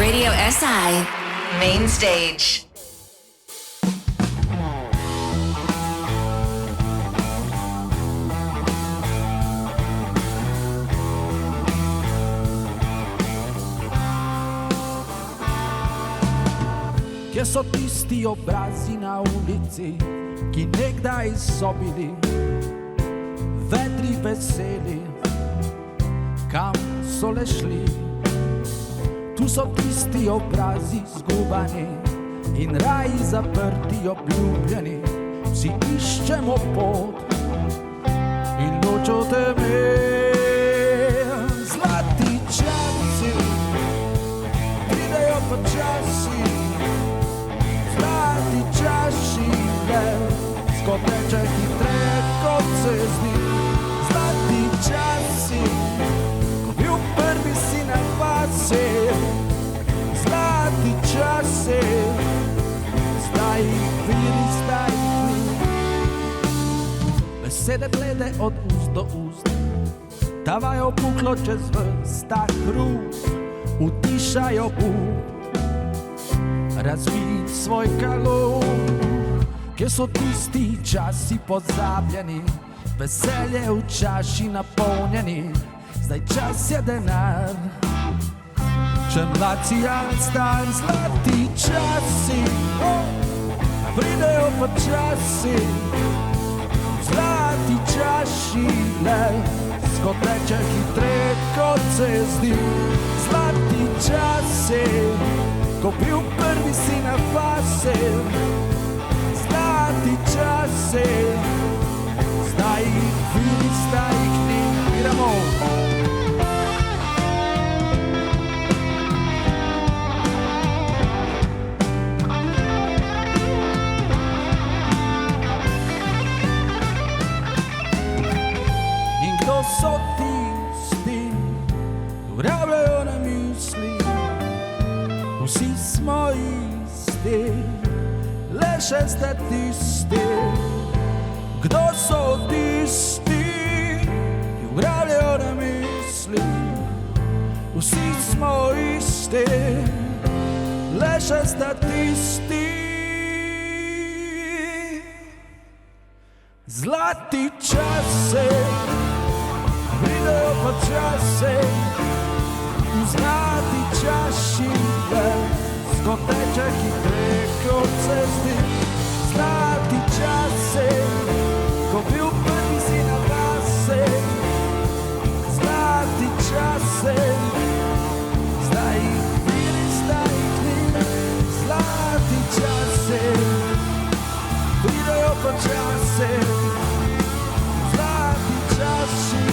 Radio SI Main Stage. Kje so tisti obrazi na ulici, ki nekdaj so bili vedri, veseli, kam so le šli? Tu so tisti obrazi zgubani in raji zaprti, obljubljeni, vsi iščemo pot in noč o teme. Zlati časi pridejo počasi, zlati časi skoteče hitreje kot se zdi. Zlati časi, ko bil prvi si na vasi, zlati časi, zdaj jih vidi, zdaj jih ni. Besede blede od ust do ust davajo puklo čez ves ta hrup, utišajo bub, razvij svoj kalup. Kje so tisti časi pozabljeni, veselje v čaši napolnjeni, zdaj čas je denar, če mlad si ali star. Zlati časi pridejo počasi, zlati čaši skoteče hitreje kot se zdi. Zlati časi, ko bil prvi si na vasi, zlati časi, zdaj jih vidi, zdaj jih ni. Idemo! In kdo so tisti, uravljajo na misli, vsi smo isti, le še statisti. Kdo so tisti, ki uravljajo na misli, vsi smo isti, le še statisti. Zlati časi pridejo počasi, zlati čaši skoteče hitreje kot se zdi. Zlati časi, ko bil prvi si na vasi, zlati časi, zdaj jih vidi, zdaj jih ni. Zlati časi pridejo počasi, zlati časi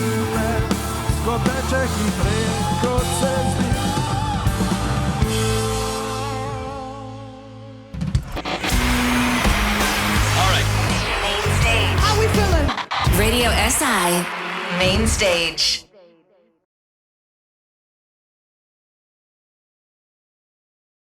skoteče hitreje kot se zdi. Radio SI Main Stage.